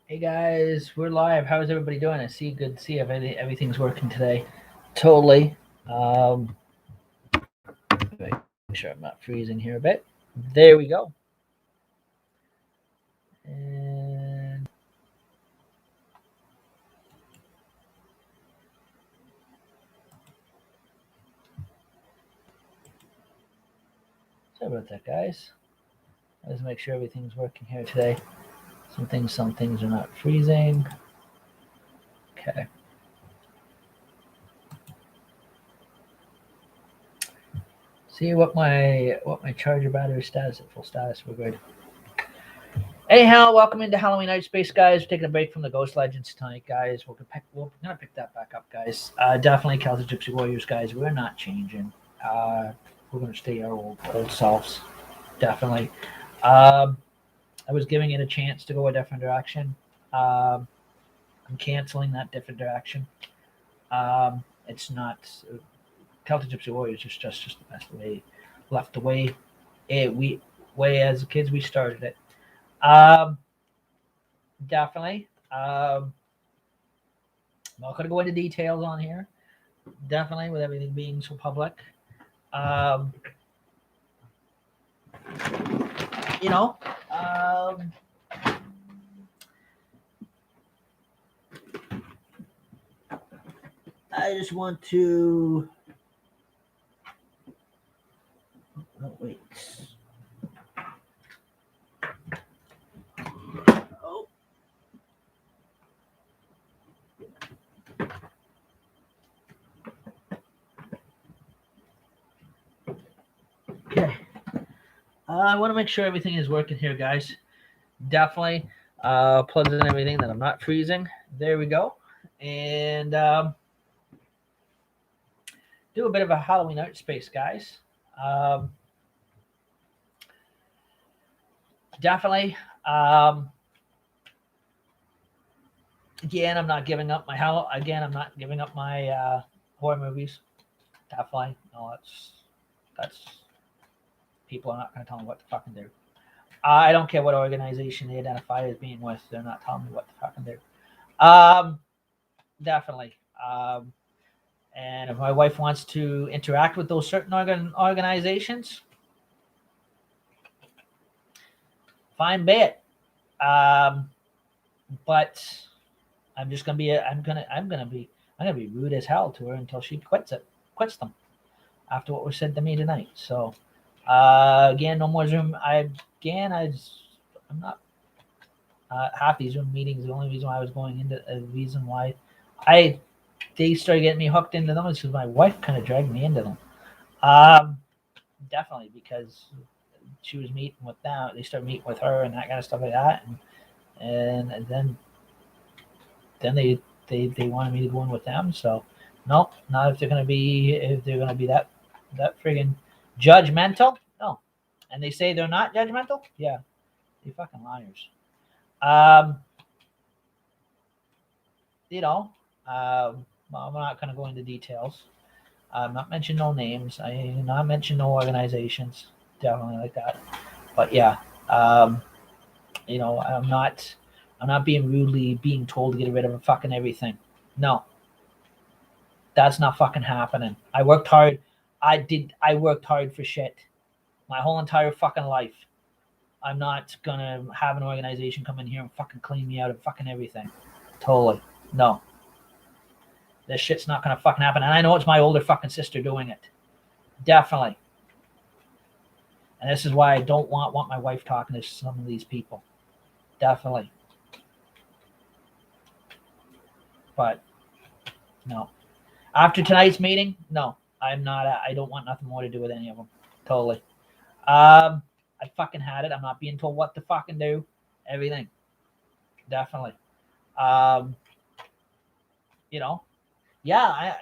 Hey guys, we're live. How's everybody doing? I see. Good to see everything's working today. Totally. Make sure I'm not freezing here a bit. There we go. And sorry about that, guys. Let's make sure everything's working here today. Some things are not freezing. Okay. See what my charger battery status at full status. We're good. Anyhow, welcome into Halloween Night Space, guys. We're taking a break from the Ghost Legends tonight, guys. We're gonna pick that back up, guys. Definitely Celtic Gypsy Warriors, guys. We're not changing. We're gonna stay our old selves. Definitely. Um, I was giving it a chance to go a different direction. Um, I'm canceling that different direction. It's not Celtic Gypsy Warriors is just the best way, left the way we way as kids we started it. Um, Definitely. I'm not going to go into details on here. Definitely, with everything being so public. Um, you know, um, I just want to. Oh, wait. Oh, okay. I want to make sure everything is working here, guys. Definitely. Plugs in everything that I'm not freezing. There we go. And do a bit of a Halloween art space, guys. Um, Definitely. Um, Again, I'm not giving up my how. Again, I'm not giving up my horror movies. Definitely, no. That's people are not going to tell me what to fucking do. I don't care what organization they identify as being with. They're not telling me what to fucking do. Um, Definitely. And if my wife wants to interact with those certain organizations, fine, be it. Um, but I'm just gonna be. I'm gonna be rude as hell to her until she quits them. After what was said to me tonight. So again, no more Zoom. I'm not half these Zoom meetings. The only reason why I was going into a reason why I they started getting me hooked into them is because my wife kind of dragged me into them. Um, Definitely because she was meeting with them. They started meeting with her and that kind of stuff like that, and then they wanted me to go in with them. So no, not if they're gonna be that friggin' judgmental. No, and they say they're not judgmental. Yeah, they fucking liars. Um, you know, well, I'm not gonna go into details. I'm not mention no names. I not mention no organizations. Definitely like that. But yeah, um, I'm not being rudely being told to get rid of fucking everything. No, that's not fucking happening. I worked hard. I worked hard for shit my whole entire fucking life. I'm not gonna have an organization come in here and fucking clean me out of fucking everything. Totally. No. This shit's not gonna fucking happen. And I know it's my older fucking sister doing it. Definitely. And this is why I don't want my wife talking to some of these people. Definitely. But no. After tonight's meeting, no. I'm not I don't want nothing more to do with any of them. Totally. I fucking had it. I'm not being told what to fucking do. Everything. Definitely. Um, you know, I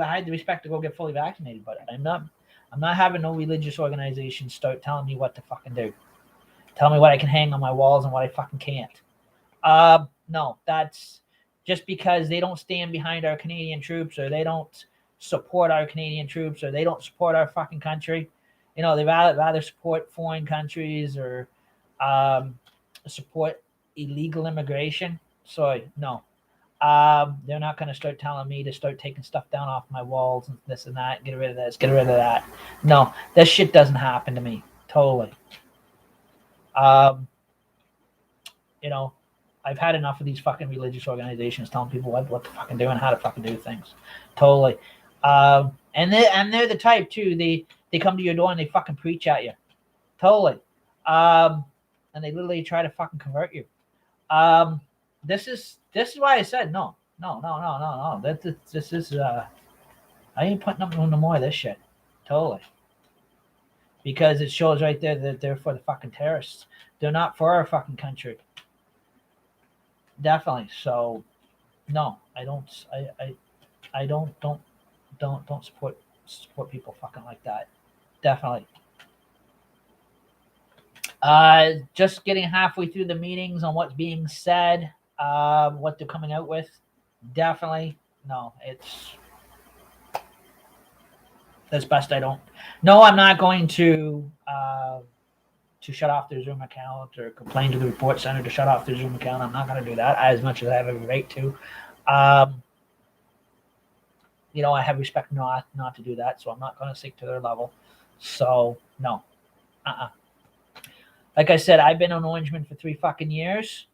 had the respect to go get fully vaccinated, but I'm not having no religious organization start telling me what to fucking do. Tell me what I can hang on my walls and what I fucking can't. No, that's just because they don't stand behind our Canadian troops or they don't support our Canadian troops or they don't support our fucking country. They rather support foreign countries or support illegal immigration. Sorry, no. They're not going to start telling me to start taking stuff down off my walls and this and that. Get rid of this. Get rid of that. No, that shit doesn't happen to me. Totally. Um, you know, I've had enough of these fucking religious organizations telling people what to fucking do and how to fucking do things. Totally. And they're the type too. They come to your door and they fucking preach at you. Totally. And they literally try to fucking convert you. This is why I said no. This is I ain't putting up no more of this shit. Totally. Because it shows right there that they're for the fucking terrorists. They're not for our fucking country. Definitely. So no, I don't support people fucking like that. Definitely. Just getting halfway through the meetings on what's being said, what they're coming out with. Definitely, no. It's best I don't. No, I'm not going to shut off their Zoom account or complain to the report center to shut off their Zoom account. I'm not going to do that as much as I have every right to. I have respect not to do that, so I'm not going to sink to their level. So no, Like I said, I've been an Orangeman for 3 fucking years.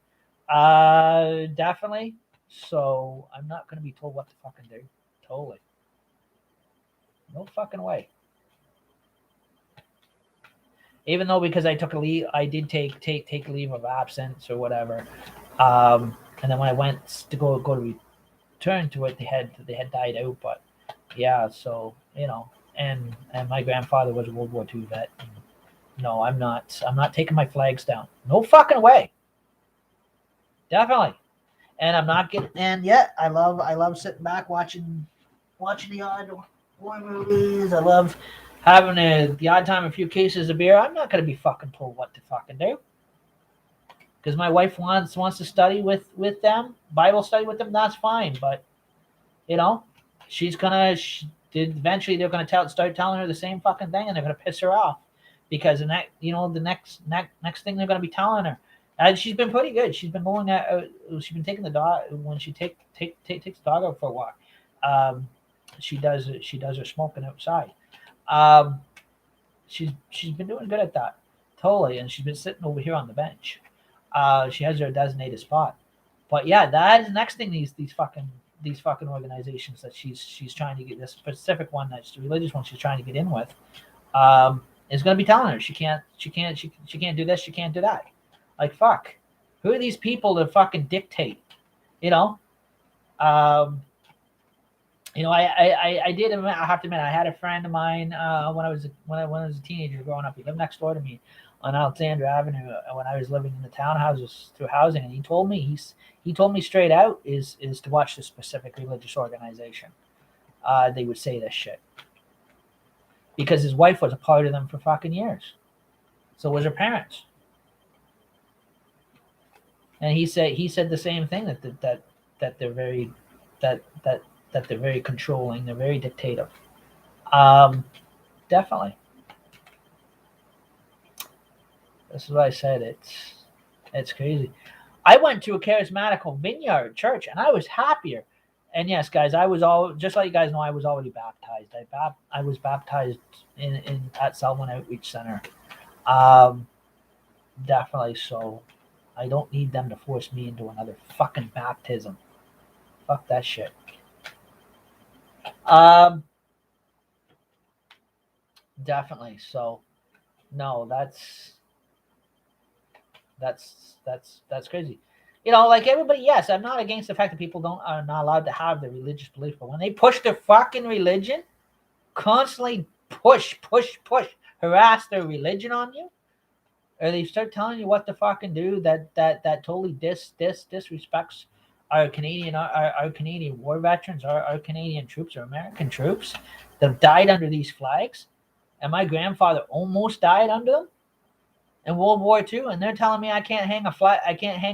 Definitely. So I'm not going to be told what to fucking do. Totally. No fucking way. Even though because I took a leave, I did take leave of absence or whatever. And then when I went to go to return to it, they had died out. But yeah, so and my grandfather was a World War II vet. No, I'm not taking my flags down. No fucking way. Definitely. And I'm not getting. And yeah, I love sitting back watching the odd war movies. I love having the odd time a few cases of beer. I'm not going to be fucking told what to fucking do. Because my wife wants to study with them, Bible study with them. That's fine, but she's gonna. Eventually, they're gonna start telling her the same fucking thing, and they're gonna piss her off. Because the next thing they're going to be telling her, and she's been pretty good. She's been going she's been taking the dog when she takes the dog out for a walk. She does her smoking outside. She's been doing good at that, totally, and she's been sitting over here on the bench. She has her designated spot. But yeah, that is the next thing these fucking organizations that she's trying to get, this specific one, that's the religious one she's trying to get in with. Is going to be telling her she can't do this, she can't do that. Like, fuck, who are these people to fucking dictate? I did. I have to admit, I had a friend of mine when I was a teenager growing up. He lived next door to me on Alexander Avenue when I was living in the townhouses through housing, and he told me straight out is to watch this specific religious organization. They would say this shit. Because his wife was a part of them for fucking years. So was her parents. And he said the same thing, that they're very that they're very controlling, they're very dictative. Definitely. This is what I said. It's crazy. I went to a charismatical Vineyard church and I was happier. And yes, guys, I was all, just like you guys know, I was already baptized. I was baptized at Selwyn Outreach Center. Definitely. So I don't need them to force me into another fucking baptism. Fuck that shit. Definitely. So no, that's crazy. Like everybody, yes, I'm not against the fact that people are not allowed to have their religious beliefs, but when they push their fucking religion, constantly push, harass their religion on you, or they start telling you what to fucking do, that totally disrespects our Canadian war veterans, our Canadian troops, our American troops that have died under these flags, and my grandfather almost died under them in World War II, and they're telling me I can't hang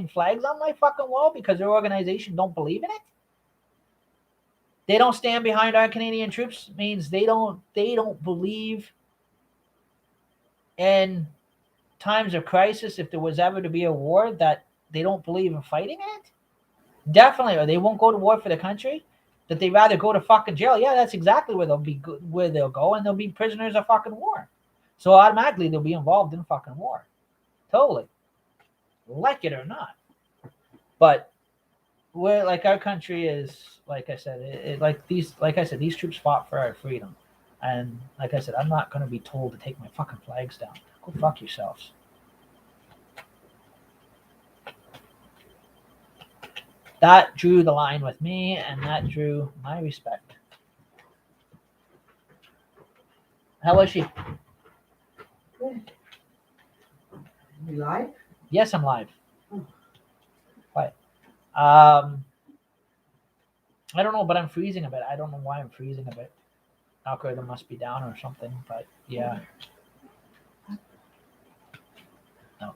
flags on my fucking wall because their organization don't believe in it. They don't stand behind our Canadian troops, means they don't believe in times of crisis, if there was ever to be a war, that don't believe in fighting it? Definitely, or they won't go to war for the country. That they rather go to fucking jail. Yeah, that's exactly where they'll be. Where they'll go, and they'll be prisoners of fucking war. So automatically they'll be involved in fucking war. Totally, like it or not. But where like our country is, like I said, these troops fought for our freedom, and like I said, I'm not going to be told to take my fucking flags down. Go fuck yourselves. That drew the line with me, and that drew my respect. How was she? Good. You live? Yes, I'm live. Oh. Quiet. I don't know, but I'm freezing a bit. I don't know why I'm freezing a bit. Algorithm must be down or something, but yeah. No.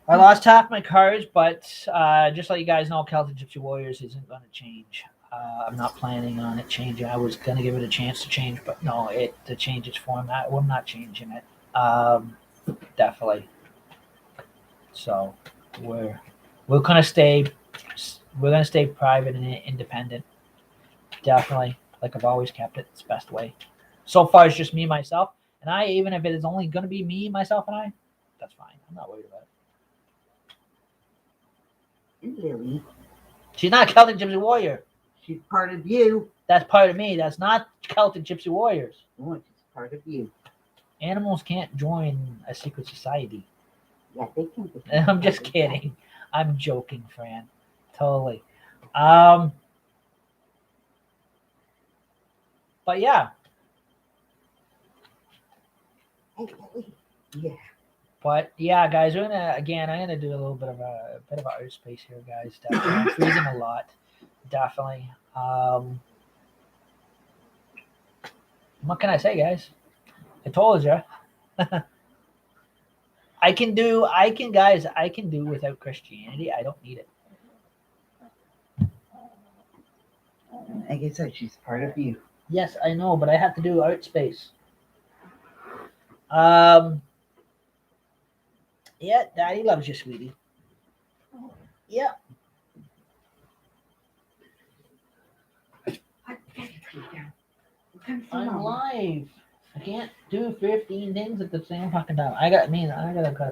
I lost half my cards, but just let you guys know, Celtic Gypsy Warriors isn't going to change. I'm not planning on it changing. I was going to give it a chance to change, but no, to change its format. I'm not changing it. Definitely. So we're gonna stay private and independent. Definitely, like I've always kept it. It's the best way. So far, it's just me, myself, and I. Even if it is only gonna be me, myself, and I, that's fine. I'm not worried about it. And Lily. She's not Celtic Gypsy Warrior. She's part of you. That's part of me. That's not Celtic Gypsy Warriors. Oh, she's part of you. Animals can't join a secret society. Yeah, they can. I'm just kidding. I'm joking, Fran. Totally. But yeah. Hey, Lily. Yeah. But yeah, guys, I'm gonna do a little bit of art space here, guys. Definitely. I'm freezing a lot. Definitely. What can I say, guys? I told you. I can do without Christianity. I don't need it. Like I said, she's part of you. Yes, I know, but I have to do art space. Yeah, Daddy loves you, sweetie. Yeah. I'm live. I can't do 15 things at the same fucking time. I gotta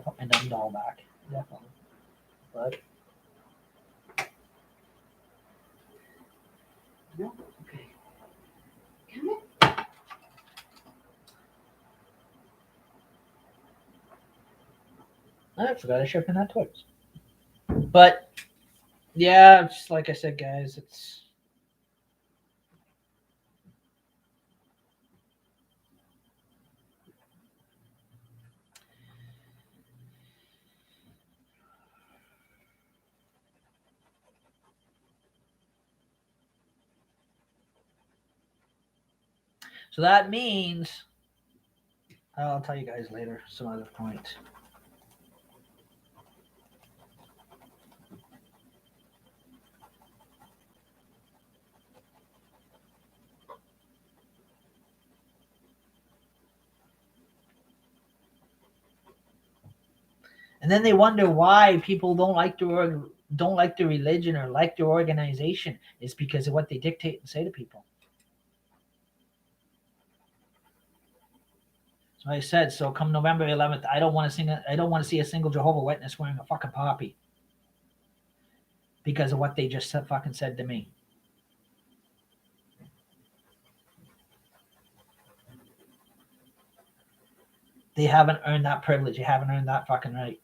put my dumb doll back. Definitely. But No? Okay. Come in. I forgot I sharpened that twice. But yeah, just like I said, guys, it's so that means I'll tell you guys later some other point. And then they wonder why people don't like the religion or like the organization. It's because of what they dictate and say to people. So I said, so come November 11th, I don't want to see a single Jehovah Witness wearing a fucking poppy because of what they just fucking said to me. They haven't earned that privilege. They haven't earned that fucking right.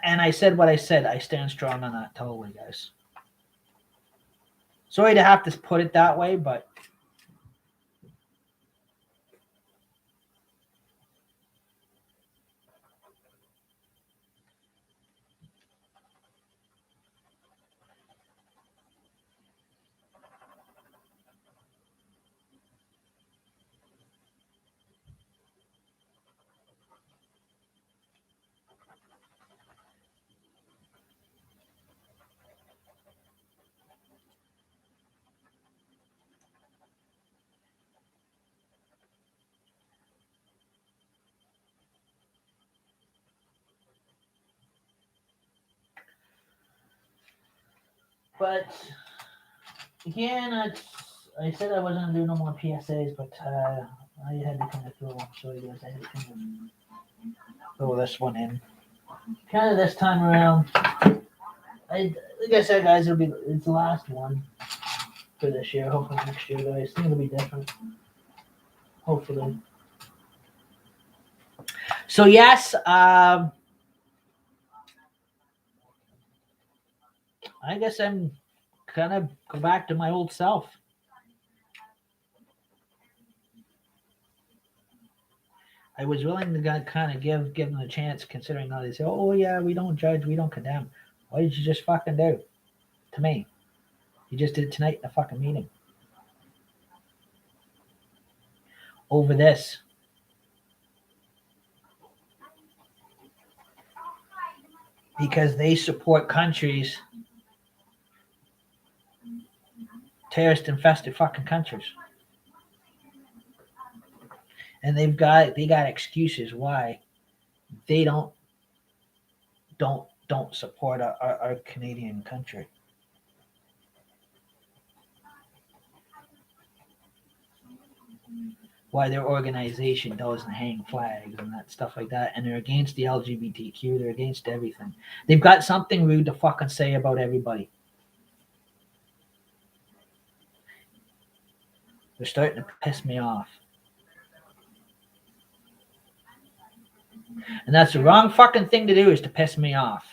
And I said what I said. I stand strong on that totally, guys. Sorry to have to put it that way, but But again, I said I wasn't gonna do no more PSAs, but I had to kind of show you guys. I had to kind of throw this one in. Kind of this time around. Like I said, guys, it's the last one for this year. Hopefully next year, guys, things will be different. Hopefully. So yes, I guess I'm gonna go back to my old self. I was willing to kind of give them a chance, considering all they say, "Oh yeah, we don't judge, we don't condemn." What did you just fucking do to me? You just did it tonight in a fucking meeting over this. Because they support countries, terrorist infested fucking countries. And they got excuses why they don't support our Canadian country. Why their organization doesn't hang flags and that stuff like that, and they're against the LGBTQ, they're against everything. They've got something rude to fucking say about everybody. They're starting to piss me off. And that's the wrong fucking thing to do, is to piss me off.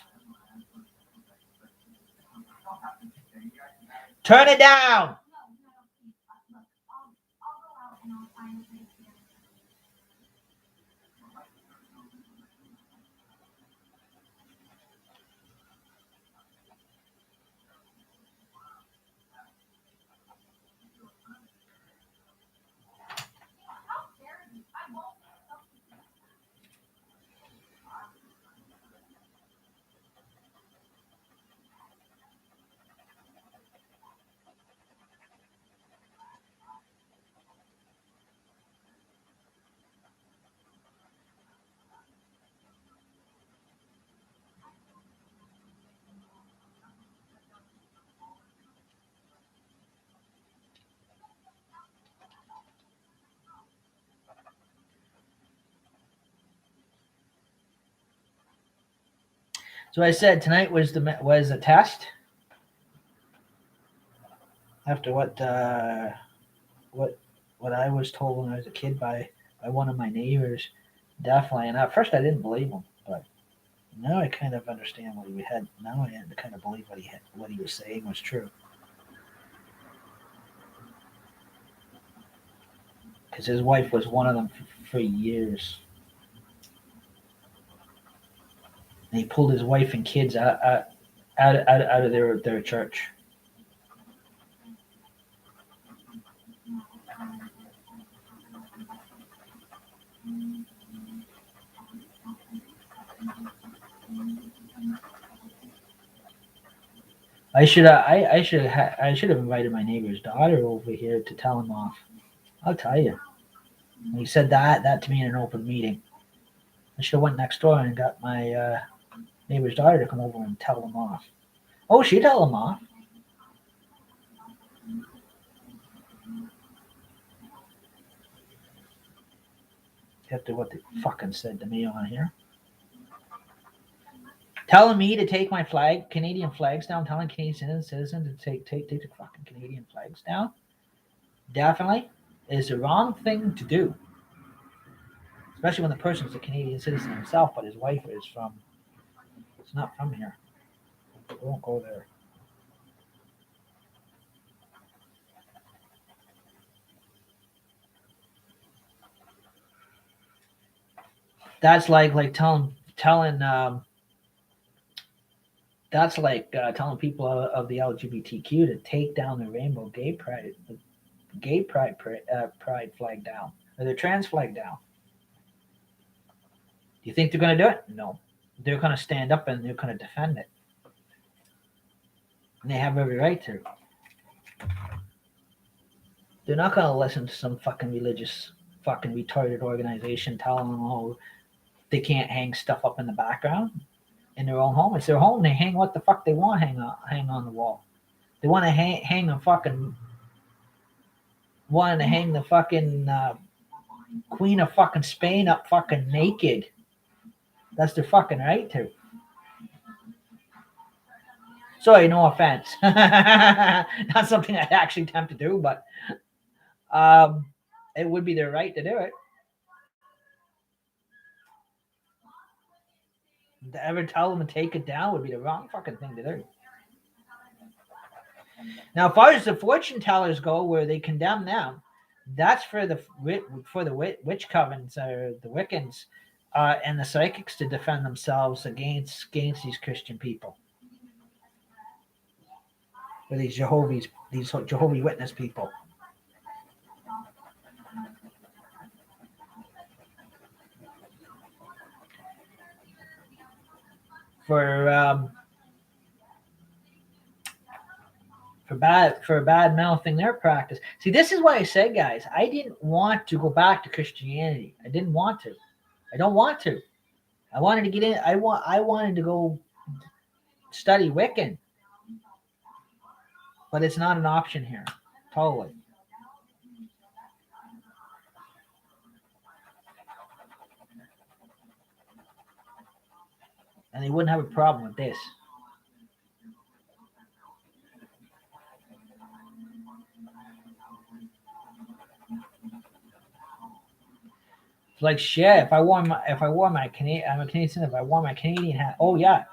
Turn it down! So I said tonight was a test. After what I was told when I was a kid by one of my neighbors, definitely. And at first I didn't believe him, but now I kind of understand what he had. Now I kind of believe what he was saying was true. Because his wife was one of them for years. And he pulled his wife and kids out of their church. I should have invited my neighbor's daughter over here to tell him off. I'll tell you. When he said that to me in an open meeting, I should have went next door and got my neighbor's daughter to come over and tell him off. Oh, she'd tell him off. After what they fucking said to me on here. Telling me to take my Canadian flags down, telling Canadian citizens to take the fucking Canadian flags down, definitely is the wrong thing to do. Especially when the person's a Canadian citizen himself, but his wife it's not from here. We won't go there. That's like telling that's like telling people of the LGBTQ to take down the rainbow gay pride flag down, or the trans flag down. Do you think they're going to do it? No. They're going to stand up and they're going to defend it. And they have every right to. They're not going to listen to some fucking religious, fucking retarded organization telling them, oh, they can't hang stuff up in the background in their own home. It's their home. They hang what the fuck they want hang on the wall. They want to hang the fucking Queen of fucking Spain up fucking naked. That's their fucking right to. Sorry, no offense. Not something I'd actually attempt to do, but it would be their right to do it. To ever tell them to take it down would be the wrong fucking thing to do. Now, as far as the fortune tellers go, where they condemn them, that's for the witch covens or the Wiccans and the psychics to defend themselves against these Christian people, or these Jehovah's Witness people. For bad mouthing their practice. See, this is why I said, guys, I didn't want to go back to Christianity. I didn't want to. I don't want to. I wanted to get in. I wanted to go study Wiccan, but it's not an option here. Totally. And they wouldn't have a problem with this. It's like shit. If I wore my Canadian, I'm a Canadian. If I wore my Canadian hat, oh yeah,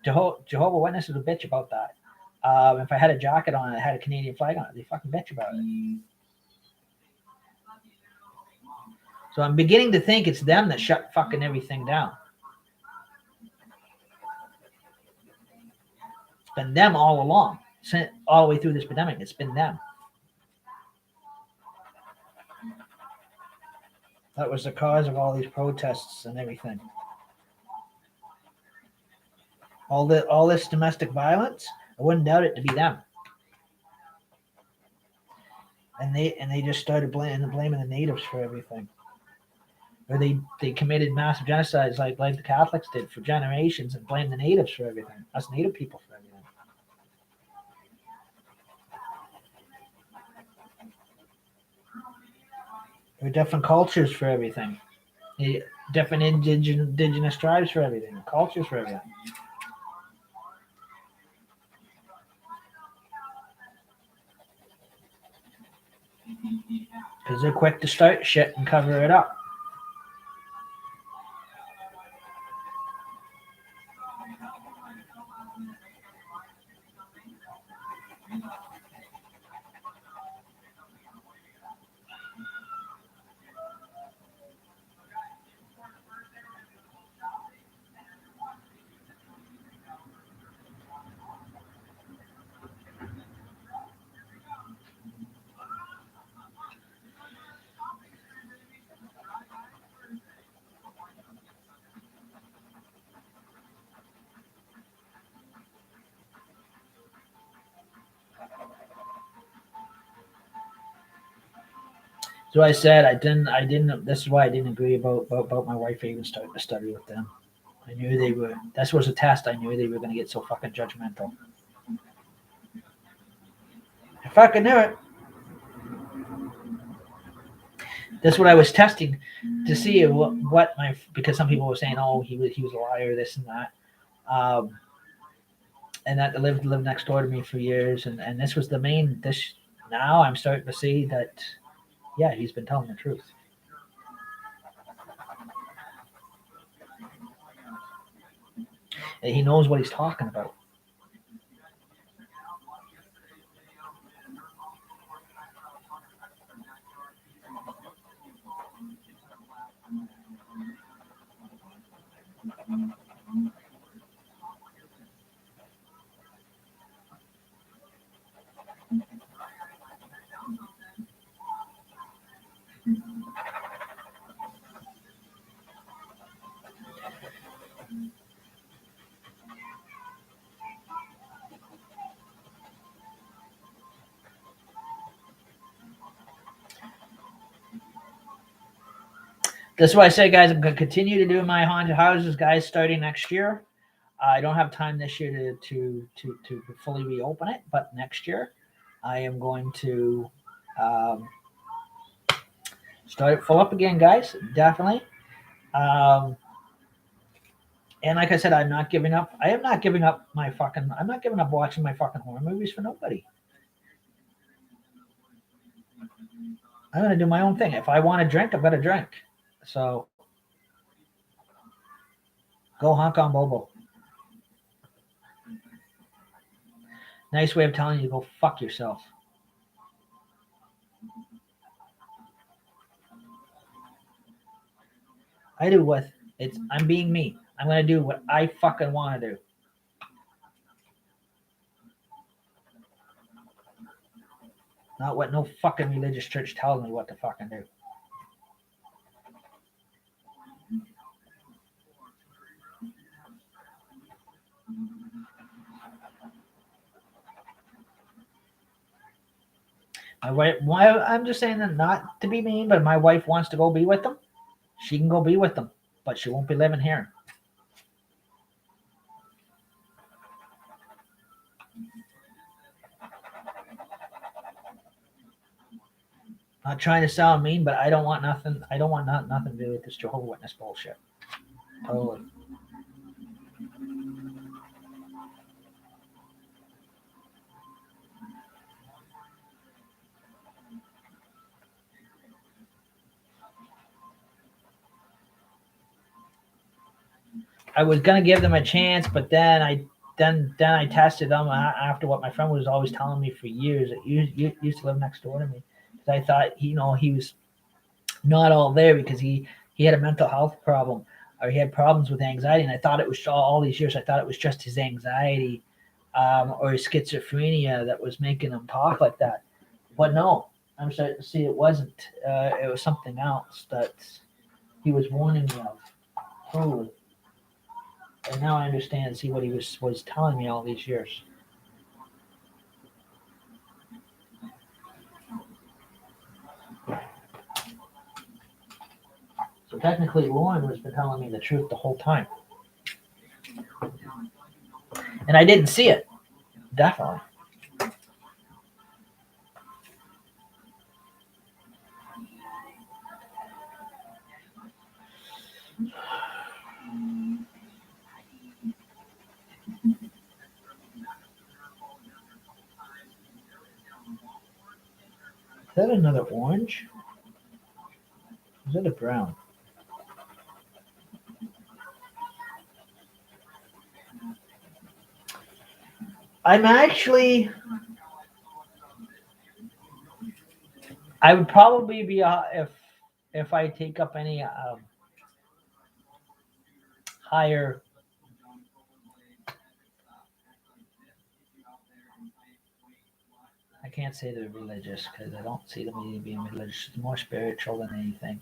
Jehovah Witnesses would bitch about that. If I had a jacket on and I had a Canadian flag on it, they fucking bitch about it. So I'm beginning to think it's them that shut fucking everything down. It's been them all along, all the way through this pandemic. It's been them. That was the cause of all these protests and everything. All this domestic violence, I wouldn't doubt it to be them. And they just started blaming the natives for everything. Or they committed massive genocides like the Catholics did for generations and blamed the natives for everything. Us native people for everything. There are different cultures for everything. Different indigenous tribes for everything. Cultures for everything. Because they're quick to start shit and cover it up. So I said I didn't. This is why I didn't agree about my wife even starting to study with them. I knew they were. This was a test. I knew they were going to get so fucking judgmental. I fucking knew it. That's what I was testing to see what my, because some people were saying, oh, he was a liar, this and that, and that lived next door to me for years, and this was the main. This now I'm starting to see that, yeah, he's been telling the truth. And he knows what he's talking about. That's why I say, guys, I'm going to continue to do my haunted houses, guys, starting next year. I don't have time this year to fully reopen it, but next year I am going to start it full up again, guys. Definitely. Um, and like I said, I'm not giving up. I am not giving up my fucking. I'm not giving up watching my fucking horror movies for nobody. I'm gonna do my own thing. If I want to drink, I've got to drink. So go Hong Kong Bobo. Nice way of telling you to go fuck yourself. I do what it's. I'm being me. I'm gonna do what I fucking want to do. Not what no fucking religious church tells me what to fucking do. My wife. I'm just saying that not to be mean, but my wife wants to go be with them. She can go be with them, but she won't be living here. Not trying to sound mean, but I don't want nothing. I don't want nothing to do with this Jehovah's Witness bullshit. Totally. I was gonna give them a chance, but then I tested them after what my friend was always telling me for years. That you used to live next door to me. I thought he was not all there because he had a mental health problem or he had problems with anxiety, and I thought it was all these years. I thought it was just his anxiety or his schizophrenia that was making him talk like that. But no, I'm starting to see it wasn't. It was something else that he was warning me of. Totally. And now I understand and see what he was telling me all these years. So technically, Lauren has been telling me the truth the whole time. And I didn't see it. Definitely. Is that another orange? Is that a brown? I'm actually. I would probably be if I take up any higher. I can't say they're religious because I don't see them being religious. It's more spiritual than anything.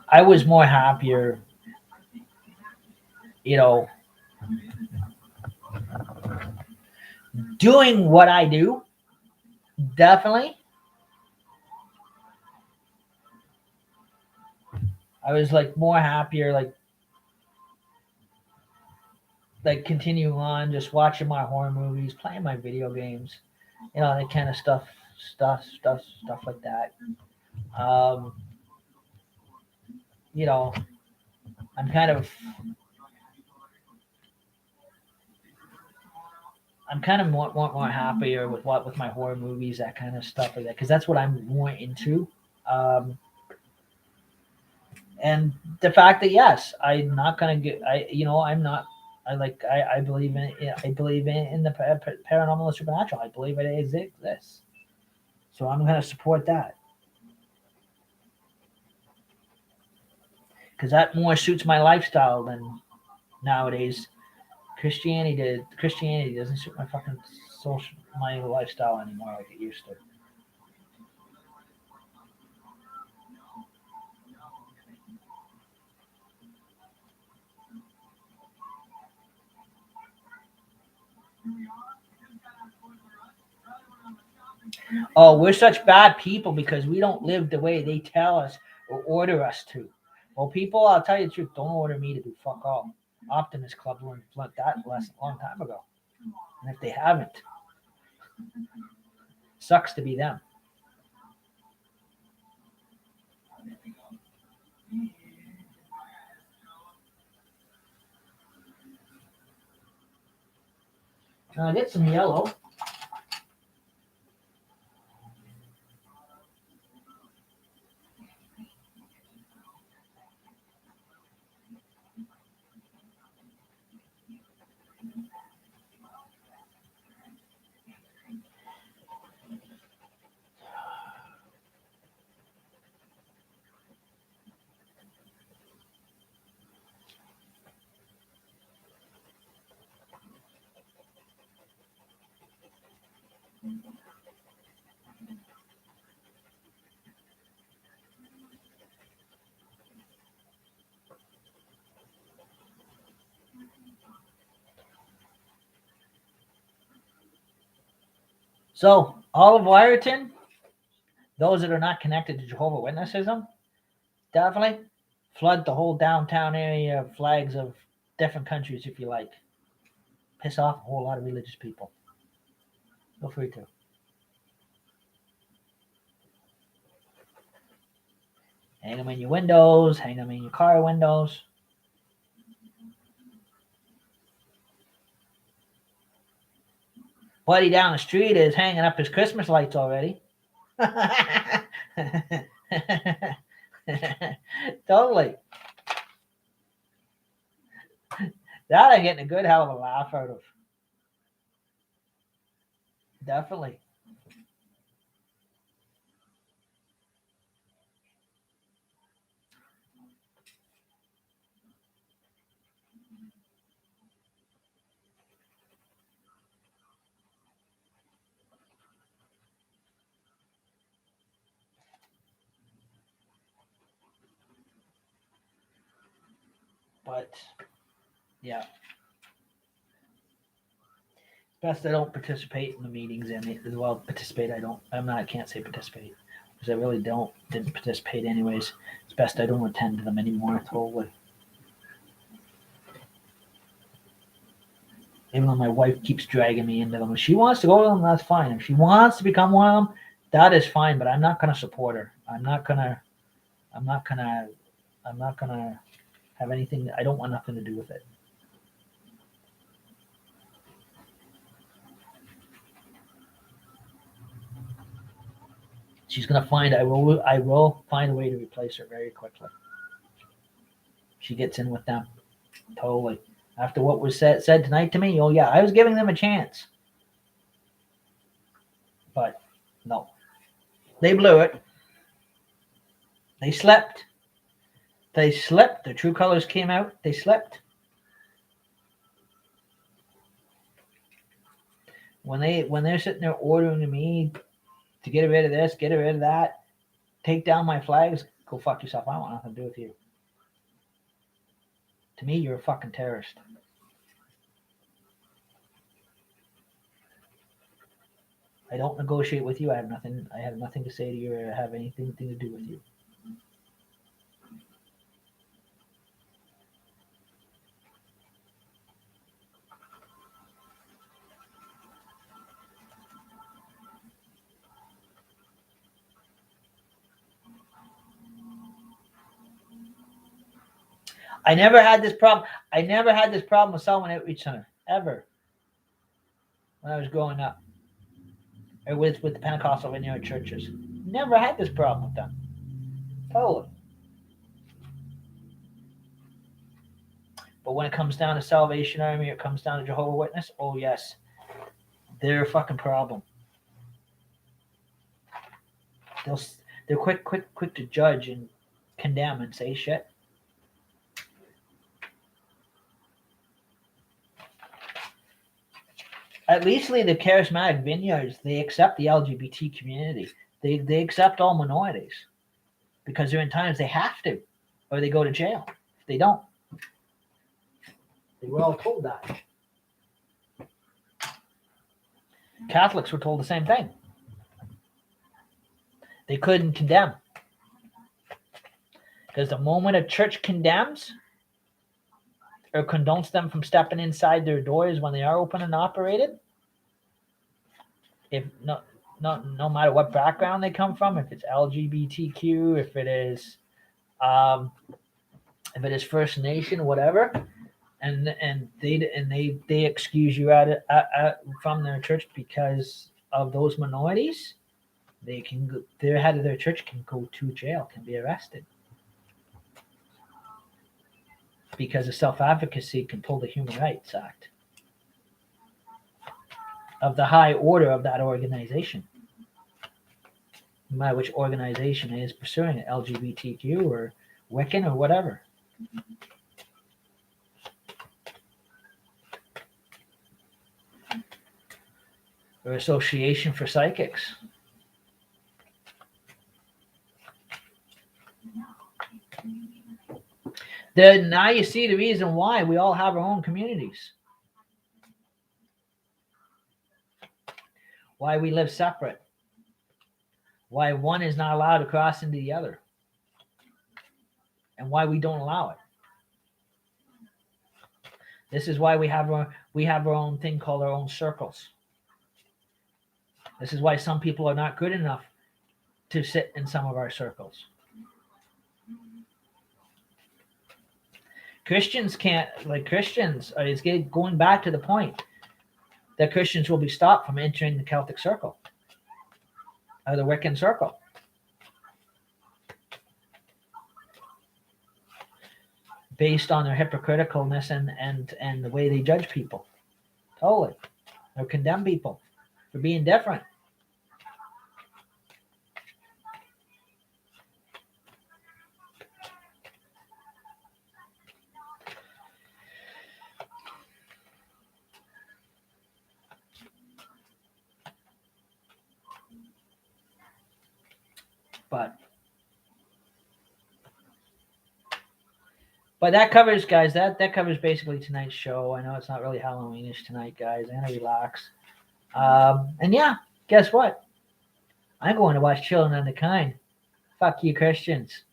I was more happier, doing what I do. Definitely. I was like more happier, like continuing on, just watching my horror movies, playing my video games, that kind of stuff like that. Um, I'm kind of more happier with my horror movies, that kind of stuff like that, because that's what I'm more into. And the fact that yes, I'm not gonna get, I'm not. I believe in the paranormal and supernatural. I believe it exists. So I'm gonna support that because that more suits my lifestyle than nowadays. Christianity doesn't suit my fucking my lifestyle anymore like it used to. Oh, we're such bad people because we don't live the way they tell us or order us to. Well, people, I'll tell you the truth, don't order me to do fuck all. Optimist Club learned that lesson a long time ago. And if they haven't, sucks to be them. Now get some yellow. So, all of Wyerton, those that are not connected to Jehovah's Witnessism, definitely flood the whole downtown area of flags of different countries if you like. Piss off a whole lot of religious people. Feel free to. Hang them in your windows, hang them in your car windows. Buddy down the street is hanging up his Christmas lights already. Totally. That I'm getting a good hell of a laugh out of. Definitely. But yeah. Best I don't participate in the meetings and as well participate. I can't say participate because I really didn't participate anyways. It's best I don't attend to them anymore totally. Even though my wife keeps dragging me into them. If she wants to go to them, that's fine. If she wants to become one of them, that is fine, but I'm not gonna support her. I'm not gonna have anything. I don't want nothing to do with it. She's gonna find. I will find a way to replace her very quickly. She gets in with them totally. After what was said tonight to me, oh yeah, I was giving them a chance, but no, they blew it. They slept. They slept. Their true colors came out. They slept. When they're sitting there ordering me to get rid of this, get rid of that, take down my flags, go fuck yourself. I don't want nothing to do with you. To me, you're a fucking terrorist. I don't negotiate with you. I have nothing to say to you or have anything to do with you. I never had this problem. I never had this problem with Selwyn Outreach Center ever when I was growing up, or with the Pentecostal Vineyard churches. Never had this problem with them. Totally. But when it comes down to Salvation Army, it comes down to Jehovah's Witness. Oh yes, they're a fucking problem. They're quick to judge and condemn and say shit. At least the charismatic vineyards, they accept the LGBT community. They accept all minorities because there are times they have to, or they go to jail if they don't. They were all told that. Catholics were told the same thing. They couldn't condemn. Because the moment a church condemns, or condones them from stepping inside their doors when they are open and operated. If no matter what background they come from, if it's LGBTQ, if it is First Nation, whatever, and they excuse you from their church because of those minorities, their head of their church can go to jail, can be arrested, because of self-advocacy can pull the Human Rights Act of the high order of that organization. No matter which organization is pursuing it, LGBTQ or Wiccan or whatever. Or Association for Psychics. Now you see the reason why we all have our own communities. Why we live separate. Why one is not allowed to cross into the other. And why we don't allow it. This is why we have our own thing called our own circles. This is why some people are not good enough to sit in some of our circles. Christians can't, it's going back to the point that Christians will be stopped from entering the Celtic circle or the Wiccan circle. Based on their hypocriticalness and the way they judge people. Totally. Or condemn people for being different. But that covers, guys, that covers basically tonight's show. I know it's not really Halloweenish tonight, guys. I'm going to relax. And yeah, guess what? I'm going to watch Children of the Kind. Fuck you, Christians.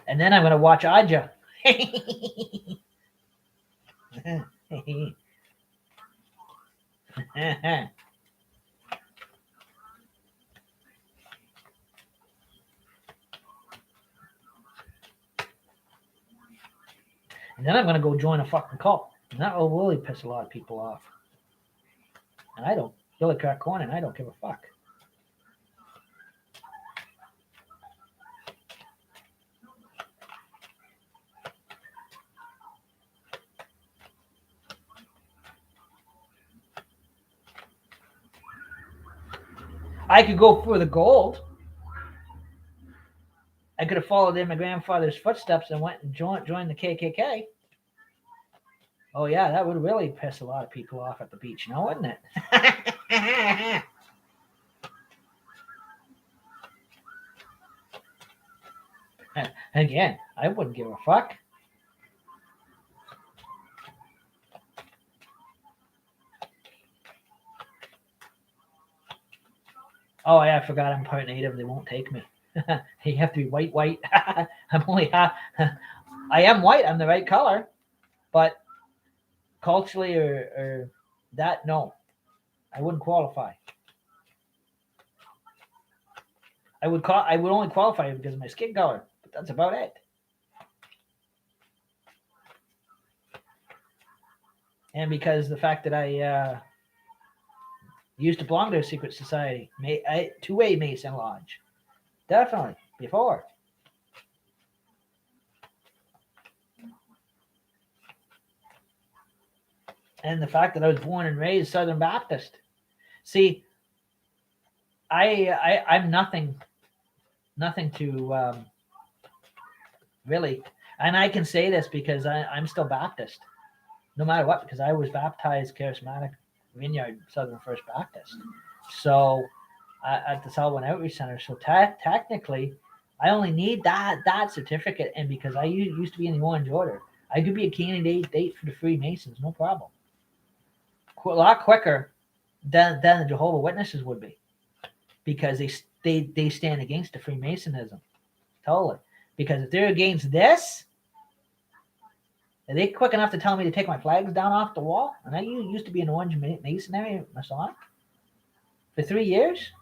And then I'm going to watch Aja. And then I'm going to go join a fucking cult. And that will really piss a lot of people off. And I don't. Billy Crack Corn, and I don't give a fuck. I could go for the gold. I could have followed in my grandfather's footsteps and went and joined the KKK. Oh, yeah, that would really piss a lot of people off at the beach now, wouldn't it? Again, I wouldn't give a fuck. Oh, yeah, I forgot I'm part native. They won't take me. You have to be white. I'm only half. I am white. I'm the right color. But culturally or that, no. I wouldn't qualify. I would only qualify because of my skin color. But that's about it. And because the fact that I used to belong to a secret society, two-way Mason Lodge. Definitely, before. And the fact that I was born and raised Southern Baptist. See, I'm nothing to really, and I can say this because I'm still Baptist, no matter what, because I was baptized Charismatic Vineyard Southern First Baptist. So at the Selwyn Outreach Center. So technically, I only need that certificate, and because I used to be in the Orange Order, I could be a candidate for the Freemasons, no problem. A lot quicker than the Jehovah's Witnesses would be, because they stand against the Freemasonism, totally. Because if they're against this, are they quick enough to tell me to take my flags down off the wall? And I used to be an Orange Masonry Masonic for 3 years.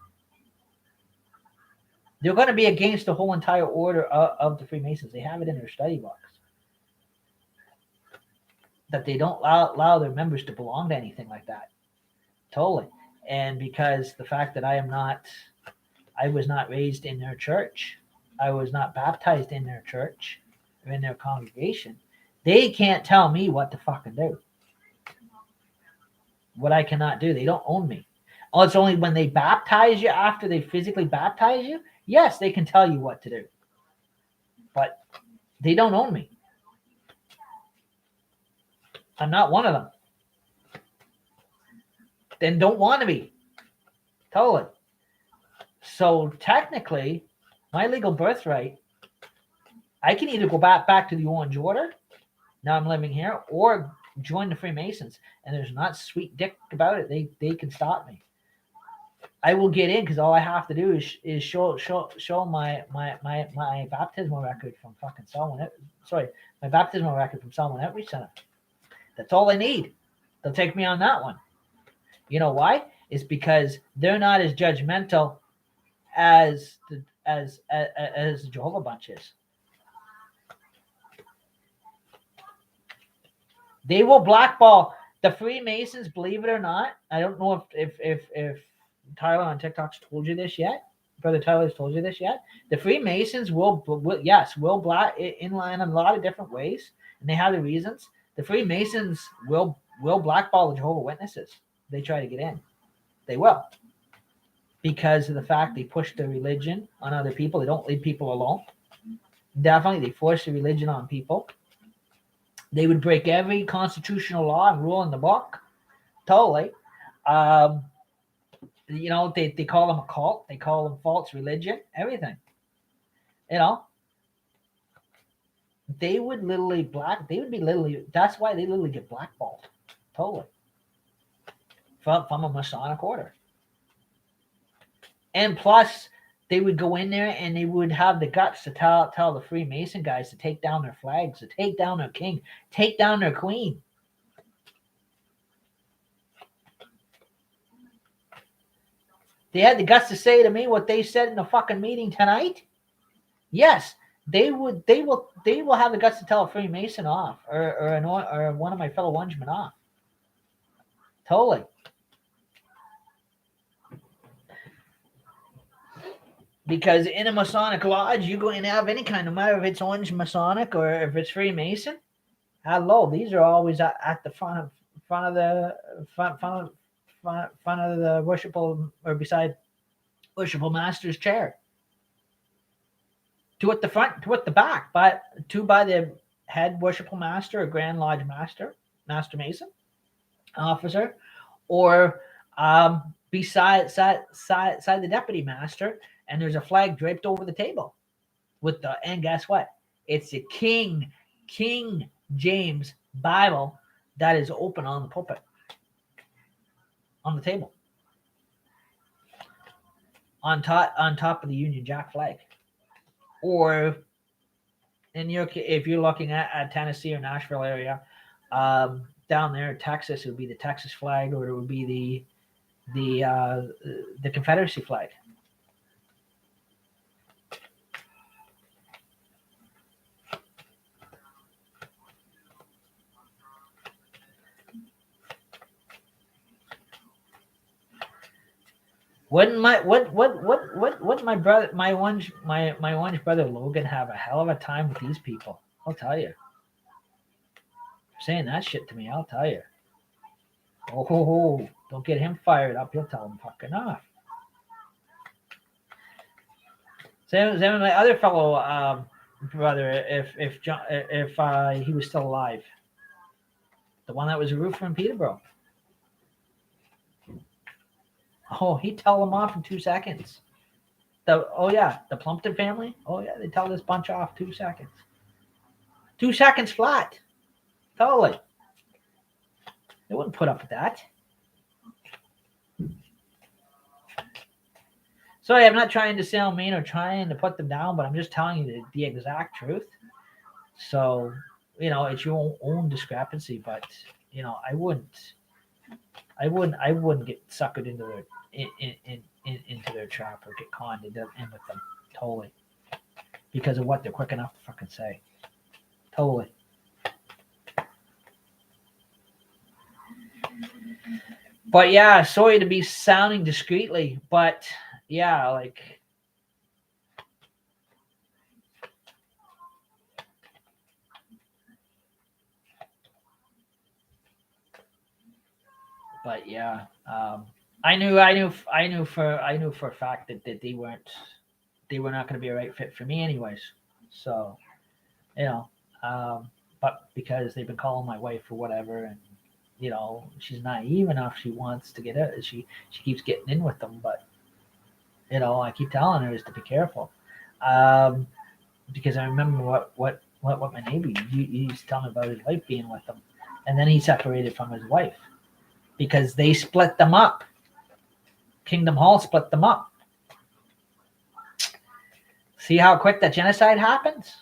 They're going to be against the whole entire order of the Freemasons. They have it in their study books that they don't allow their members to belong to anything like that. Totally. And because the fact that I was not raised in their church, I was not baptized in their church or in their congregation, they can't tell me what to fucking do. What I cannot do. They don't own me. Oh, it's only when they baptize you after they physically baptize you. Yes, they can tell you what to do. But they don't own me. I'm not one of them. And don't want to be. Totally. So technically, my legal birthright, I can either go back to the Orange Order, now I'm living here, or join the Freemasons. And there's not sweet dick about it. They can stop me. I will get in because all I have to do is show my baptismal record from fucking someone. Sorry, my baptismal record from someone every center. That's all I need. They'll take me on that one. You know why? It's because they're not as judgmental as the Jehovah Bunch is. They will blackball the Freemasons. Believe it or not, I don't know if Tyler on TikTok's told you this yet. Brother Tyler's told you this yet. The Freemasons will black inline in a lot of different ways, and they have the reasons. The Freemasons will blackball the Jehovah's Witnesses. They try to get in. They will. Because of the fact they push their religion on other people. They don't leave people alone. Definitely, they force the religion on people. They would break every constitutional law and rule in the book. Totally. They call them a cult. They call them false religion. Everything. They would literally that's why they literally get blackballed. Totally. From a Masonic order. And plus, they would go in there and they would have the guts to tell the Freemason guys to take down their flags, to take down their king, take down their queen. They had the guts to say to me what they said in the fucking meeting tonight. Yes, they will have the guts to tell a Freemason off or one of my fellow Lungemen off. Totally. Because in a Masonic lodge, you're going to have any kind, no matter if it's Orange Masonic or if it's Freemason. Hello, these are always at the front of the worshipful or beside worshipful master's chair. Two at the front, two at the back, but two by the head worshipful master or Grand Lodge master Mason officer, or beside the deputy master. And there's a flag draped over the table and guess what? It's the King James Bible that is open on the pulpit, on the table, on top of the Union Jack flag. Or if you're looking at Tennessee or Nashville area, down there, Texas, it would be the Texas flag, or it would be the Confederacy flag. Wouldn't my orange brother Logan have a hell of a time with these people? I'll tell you. Saying that shit to me, I'll tell you. Oh, don't get him fired up. He'll tell him fucking off. Same with my other fellow brother, if he was still alive, the one that was a roofer in Peterborough. Oh, he'd tell them off in 2 seconds. The Plumpton family. Oh yeah, they tell this bunch off 2 seconds. 2 seconds flat. Totally. They wouldn't put up with that. Sorry, I'm not trying to sound mean or trying to put them down, but I'm just telling you the exact truth. So, it's your own discrepancy, but I wouldn't get suckered into their into their trap or get conned in with them totally because of what they're quick enough to fucking say. Totally. But yeah, sorry to be sounding discreetly, but yeah, like but yeah, I knew for a fact that they were not going to be a right fit for me anyways. So, but because they've been calling my wife or whatever, and she's naive enough, she wants to get it. She keeps getting in with them, but I keep telling her is to be careful, because I remember what my neighbor used to tell me about his wife being with them, and then he separated from his wife because they split them up. Kingdom Hall split them up. See how quick that genocide happens?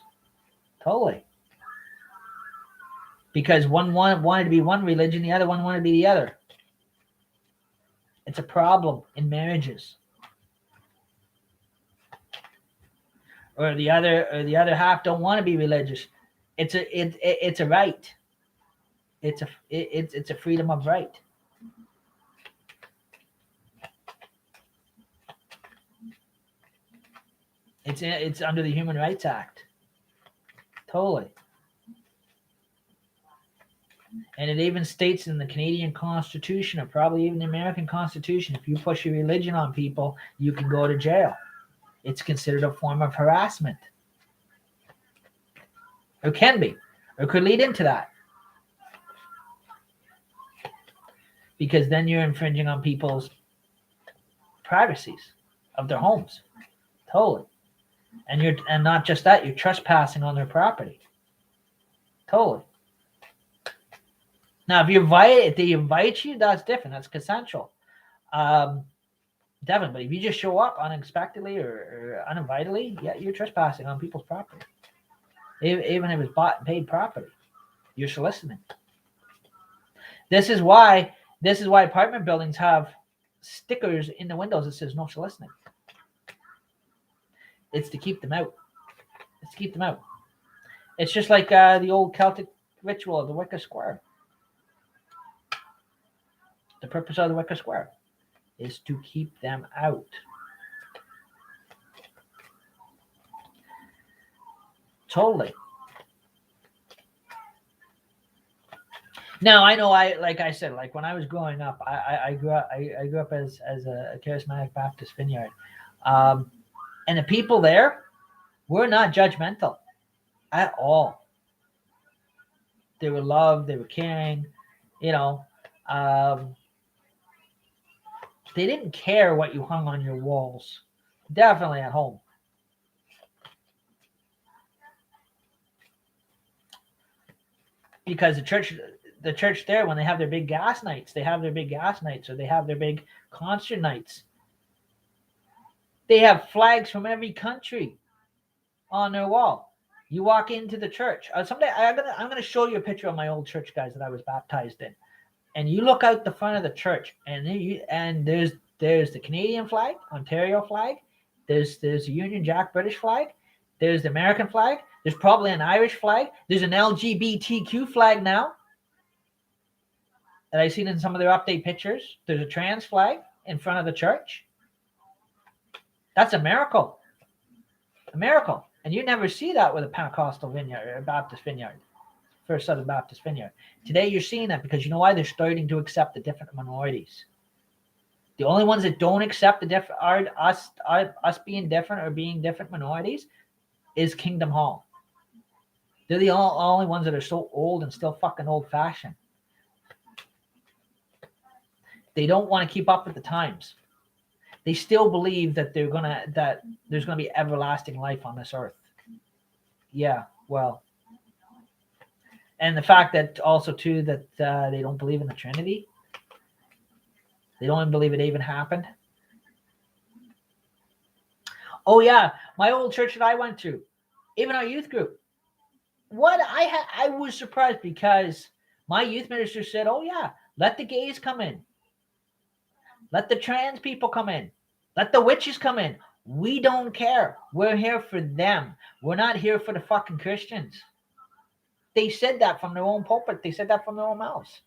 Totally. Because one wanted to be one religion, the other one wanted to be the other. It's a problem in marriages. Or the other half don't want to be religious. It's a right. It's a freedom of right. It's under the Human Rights Act. Totally. And it even states in the Canadian Constitution, or probably even the American Constitution, if you push your religion on people, you can go to jail. It's considered a form of harassment. Or can be. Or could lead into that. Because then you're infringing on people's privacies of their homes. Totally. And not just that, you're trespassing on their property. Totally. Now, if they invite you, that's different. That's consensual. Definitely. But if you just show up unexpectedly or uninvitedly, yeah, you're trespassing on people's property. Even if it's bought and paid property, you're soliciting. This is why apartment buildings have stickers in the windows that says no soliciting. It's to keep them out. It's just like the old Celtic ritual of the Wicker Square. The purpose of the Wicker Square is to keep them out. Totally. Now I know like I said, like when I was growing up, I grew up as a charismatic Baptist vineyard. And the people there were not judgmental at all. They were loved, they were caring, they didn't care what you hung on your walls. Definitely at home. Because the church there, when they have their big gas nights, or they have their big concert nights, they have flags from every country on their wall. You walk into the church. Someday I'm gonna show you a picture of my old church, guys, that I was baptized in. And you look out the front of the church, and there's the Canadian flag, Ontario flag. There's the Union Jack British flag. There's the American flag. There's probably an Irish flag. There's an LGBTQ flag now that I've seen in some of their update pictures. There's a trans flag in front of the church. That's a miracle. A miracle. And you never see that with a Pentecostal vineyard or a Baptist vineyard, First Southern Baptist vineyard. Today you're seeing that because you know why? They're starting to accept the different minorities. The only ones that don't accept the different are us being different or being different minorities is Kingdom Hall. They're the only ones that are so old and still fucking old-fashioned. They don't want to keep up with the times. They still believe that there's gonna be everlasting life on this earth. Yeah, well, and the fact that also too that they don't believe in the Trinity. They don't even believe it even happened. Oh yeah, my old church that I went to, even our youth group. What I was surprised because my youth minister said, "Oh yeah, let the gays come in, let the trans people come in, let the witches come in. We don't care. We're here for them. We're not here for the fucking Christians." They said that from their own pulpit. They said that from their own mouths.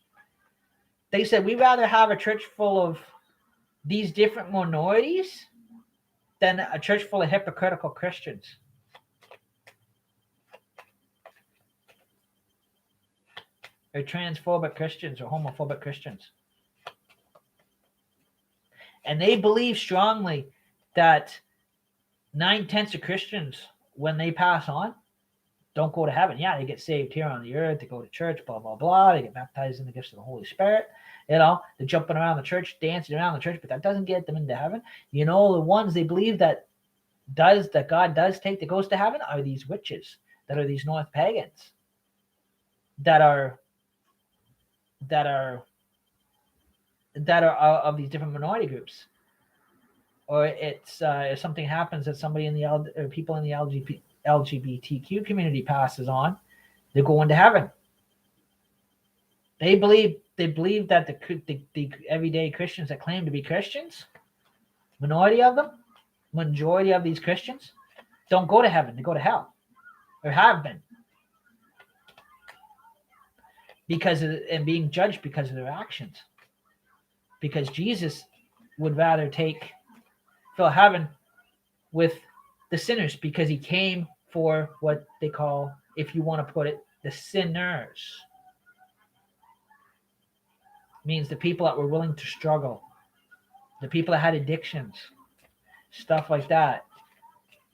They said, "We'd rather have a church full of these different minorities than a church full of hypocritical Christians." Or transphobic Christians or homophobic Christians. And they believe strongly that 9/10 of Christians, when they pass on, don't go to heaven. Yeah, they get saved here on the earth, they go to church, blah, blah, blah. They get baptized in the gifts of the Holy Spirit. You know, they're jumping around the church, dancing around the church, but that doesn't get them into heaven. You know, the ones they believe that God does take that goes to heaven are these witches, that are these North pagans, that are of these different minority groups. Or it's if something happens that somebody in the or people in the LGBTQ community passes on, they're going to heaven. They believe that the everyday Christians that claim to be Christians, majority of these Christians, don't go to heaven. They go to hell, or have been, and being judged because of their actions. Because Jesus would rather fill heaven with the sinners, because he came for what they call, if you want to put it, the sinners. Means the people that were willing to struggle, the people that had addictions, stuff like that.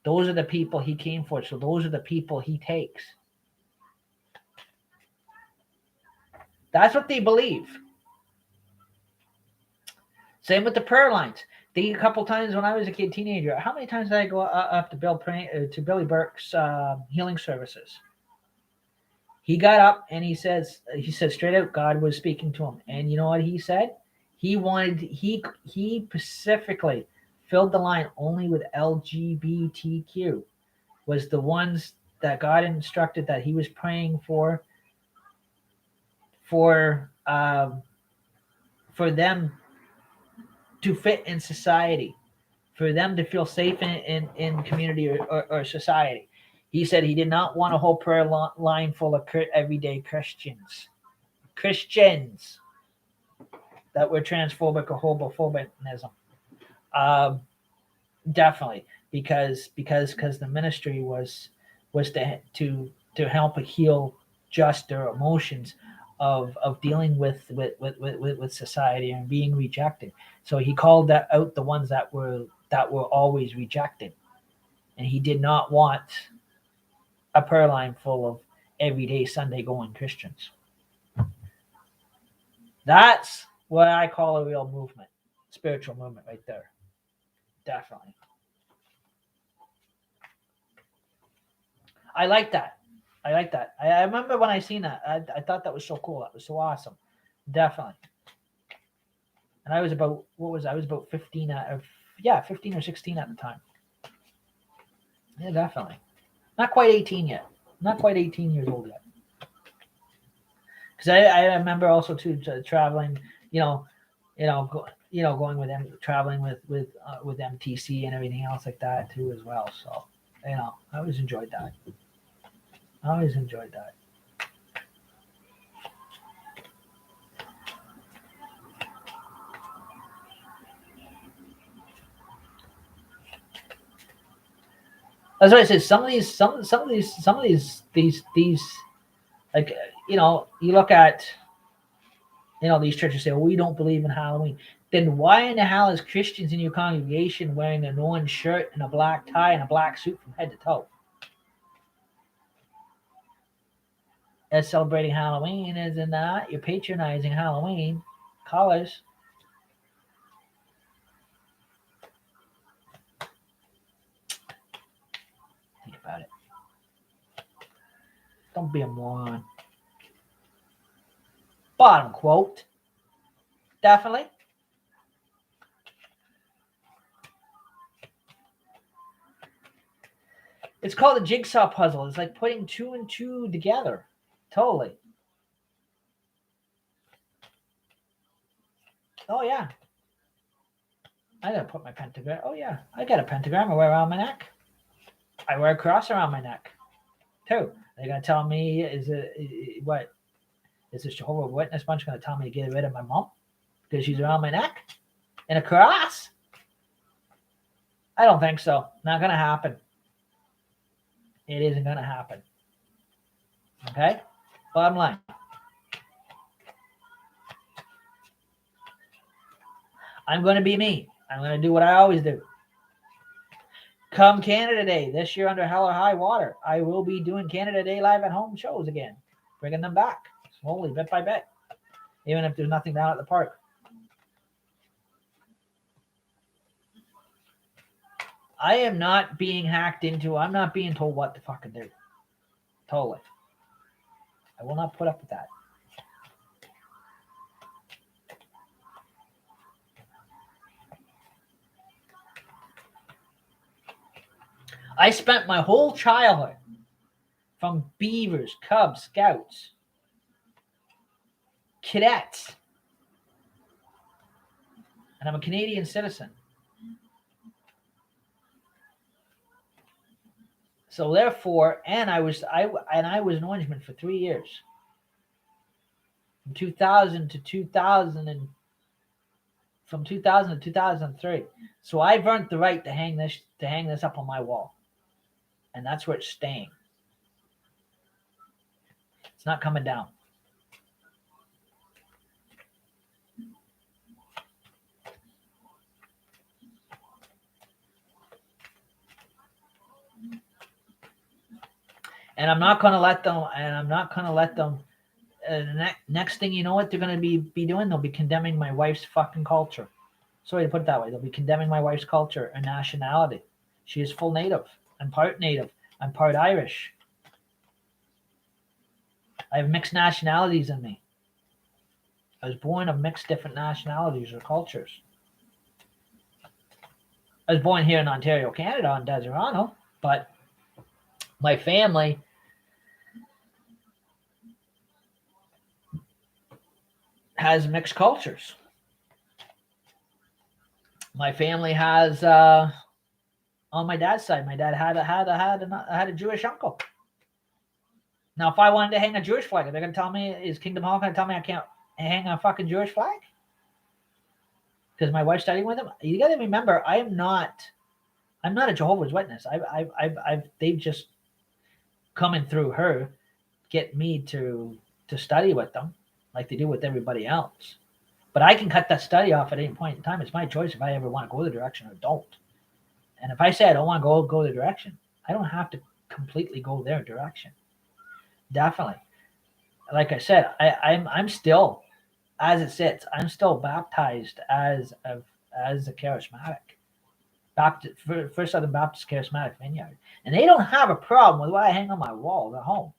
Those are the people he came for. So those are the people he takes. That's what they believe. Same with the prayer lines. A couple times when I was a kid, teenager, how many times did I go up to Billy Burke's healing services? He got up and he said straight out, God was speaking to him. And you know what he said? He specifically filled the line only with LGBTQ, was the ones that God instructed that he was praying for them to fit in society, for them to feel safe in community or society. He said he did not want a whole prayer line full of everyday Christians that were transphobic or homophobicism. Definitely, because the ministry was to help heal just their emotions of dealing with society and being rejected. So he called out the ones that were always rejected, and he did not want a prayer line full of everyday Sunday going Christians. That's what I call a real movement, spiritual movement right there. Definitely. I like that. I remember when I seen that. I thought that was so cool. That was so awesome. Definitely. And I was about 15 15 or 16 at the time. Yeah, definitely. Not quite 18 yet. Not quite 18 years old yet. Because I remember also too traveling, going with them, traveling with MTC and everything else like that too as well. So, I always enjoyed that. That's why I said some of these, like, you look at, these churches say, well, we don't believe in Halloween. Then why in the hell is Christians in your congregation wearing an orange shirt and a black tie and a black suit from head to toe? As celebrating Halloween, isn't that? You're patronizing Halloween colors. Think about it. Don't be a moron. Bottom quote. Definitely. It's called a jigsaw puzzle. It's like putting 2 and 2 together. Totally. Oh, yeah. I gotta put my pentagram. Oh, yeah. I got a pentagram I wear around my neck. I wear a cross around my neck, too. They're going to tell me, what? Is this Jehovah's Witness bunch going to tell me to get rid of my mom because she's around my neck in a cross? I don't think so. Not going to happen. It isn't going to happen. Okay? Bottom line. I'm going to be me. I'm going to do what I always do. Come Canada Day, this year under hell or high water, I will be doing Canada Day live at home shows again, bringing them back slowly, bit by bit, even if there's nothing down at the park. I am not being hacked into. I'm not being told what to fucking do. Totally. I will not put up with that. I spent my whole childhood from Beavers, Cubs, Scouts, Cadets, and I'm a Canadian citizen. So therefore, and I was an Orangeman for 3 years, from 2000 to 2000 and from 2000 to 2003. So I've earned the right to hang this up on my wall, and that's where it's staying. It's not coming down. And I'm not going to let them. Next thing you know, what they're going to be doing? They'll be condemning my wife's fucking culture. Sorry to put it that way. They'll be condemning my wife's culture and nationality. She is full Native. I'm part Native. I'm part Irish. I have mixed nationalities in me. I was born of mixed different nationalities or cultures. I was born here in Ontario, Canada, on Deserano, but my family has mixed cultures. My family has, on my dad's side, my dad had a Jewish uncle. Now, if I wanted to hang a Jewish flag, they're going to tell me, is Kingdom Hall going to tell me I can't hang a fucking Jewish flag? Because my wife's studying with him. You got to remember, I'm not a Jehovah's Witness. They've just coming through her, get me to study with them, like they do with everybody else. But I can cut that study off at any point in time. It's my choice if I ever want to go the direction or don't. And if I say I don't want to go the direction, I don't have to completely go their direction. Definitely. Like I said, I'm still, as it sits, I'm still baptized as a charismatic. First Southern Baptist Charismatic Vineyard. And they don't have a problem with what I hang on my walls at home.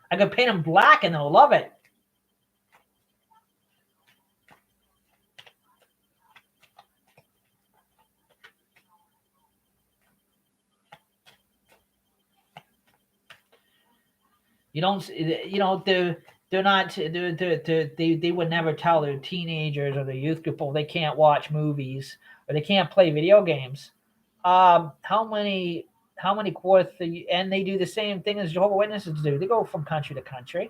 I could paint them black and they'll love it. You don't, they're not, they would never tell their teenagers or their youth group, oh, they can't watch movies or they can't play video games. How many quarters, and they do the same thing as Jehovah's Witnesses do. They go from country to country.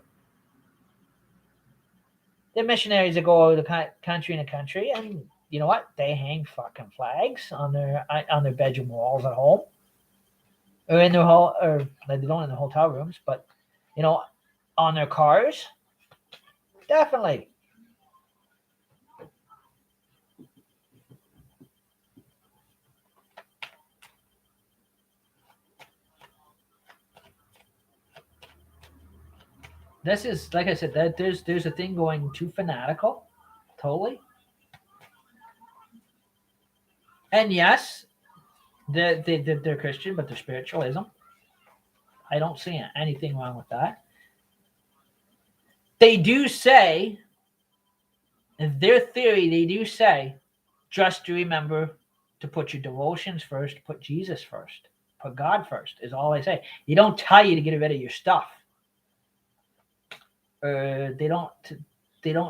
They're missionaries that go to country to country, and you know what? They hang fucking flags on their bedroom walls at home, or in their or they don't in the hotel rooms, but on their cars. Definitely. This is, like I said, that there's a thing going too fanatical, totally. And yes, they're Christian, but they're spiritualism. I don't see anything wrong with that. They do say, in their theory, just to remember to put your devotions first, put Jesus first, put God first, is all I say. They don't tell you to get rid of your stuff. They don't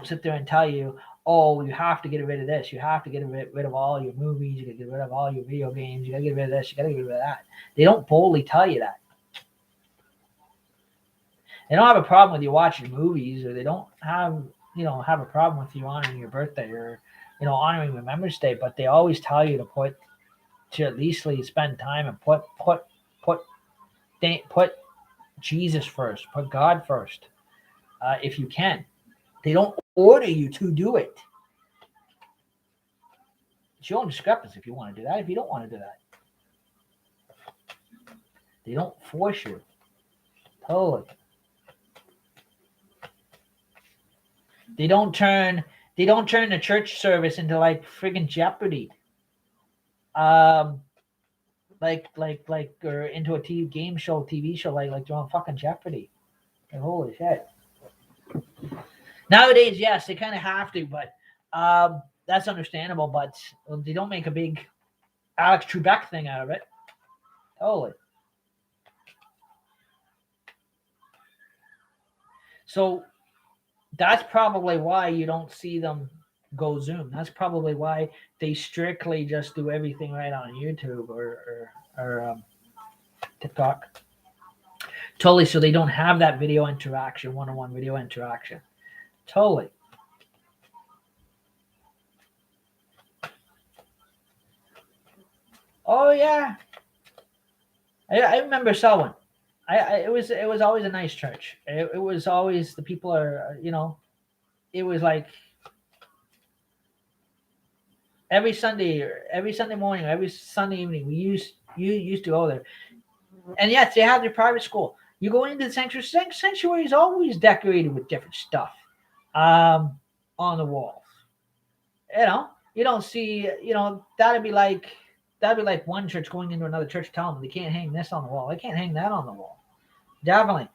sit there and tell you, oh, you have to get rid of this. You have to get rid of all your movies. You got to get rid of all your video games. You got to get rid of this. You got to get rid of that. They don't boldly tell you that. They don't have a problem with you watching movies, or they don't have a problem with you honoring your birthday, or honoring Remembrance Day. But they always tell you to at least spend time and put Jesus first, put God first, if you can. They don't order you to do it. It's your own discrepancy if you want to do that. If you don't want to do that, they don't force you. Totally. They don't turn the church service into like friggin' Jeopardy. Or into a TV show like they're on fucking Jeopardy. Like, holy shit. Nowadays, yes, they kind of have to, but that's understandable. But they don't make a big Alex Trebek thing out of it. Totally. So that's probably why you don't see them go Zoom. That's probably why they strictly just do everything right on YouTube or TikTok. Totally. So they don't have that video interaction, one-on-one video interaction. Totally. Oh yeah. I remember Selwyn. It was always a nice church. It was always, the people are, it was like every Sunday morning, every Sunday evening, you used to go there. And yes, they have their private school. You go into the sanctuary. Sanctuary is always decorated with different stuff on the walls. You don't see, that'd be like one church going into another church telling them they can't hang this on the wall. They can't hang that on the wall. Definitely.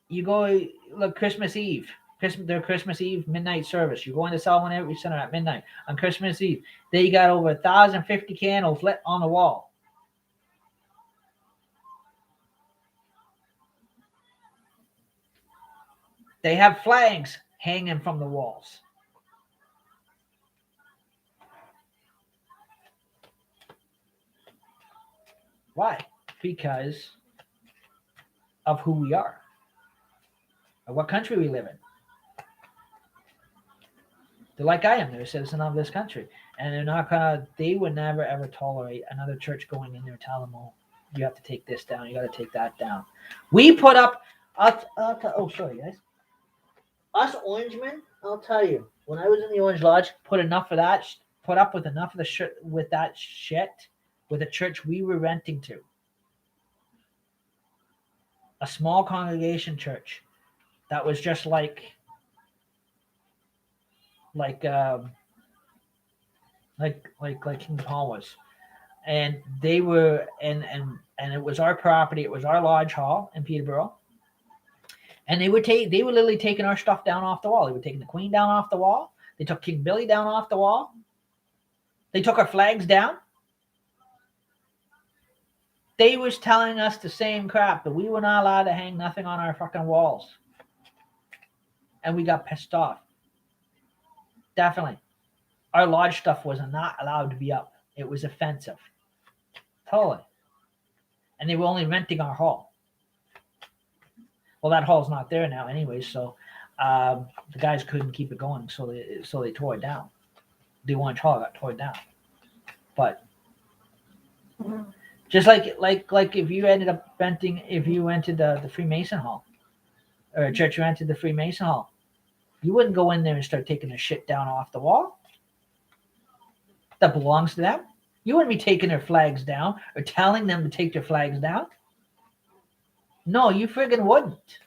You go look Christmas Eve. Their Christmas Eve midnight service. You go into Selwyn Outreach Center at midnight on Christmas Eve. They got over 1,050 candles lit on the wall. They have flags hanging from the walls. Why? Because of who we are, of what country we live in. They're like I am. They're a citizen of this country, and they're not gonna. They would never ever tolerate another church going in there telling them, "Oh, you have to take this down. You got to take that down." We put up. Oh, sorry, guys. Us Orangemen, I'll tell you. When I was in the Orange Lodge, put up with enough of the shit with that shit with a church we were renting to. A small congregation church that was just like King Paul was, and they were and it was our property. It was our lodge hall in Peterborough, and they were literally taking our stuff down off the wall. They were taking the Queen down off the wall. They took King Billy down off the wall. They took our flags down. They was telling us the same crap, that we were not allowed to hang nothing on our fucking walls. And we got pissed off. Definitely. Our lodge stuff was not allowed to be up. It was offensive. Totally. And they were only renting our hall. Well, that hall's not there now anyway, so the guys couldn't keep it going, so they tore it down. The Orange Hall got torn down. But just like if you ended up renting, if you rented the Freemason Hall, or a church rented the Freemason Hall, you wouldn't go in there and start taking their shit down off the wall. That belongs to them. You wouldn't be taking their flags down or telling them to take their flags down. No, you friggin' wouldn't.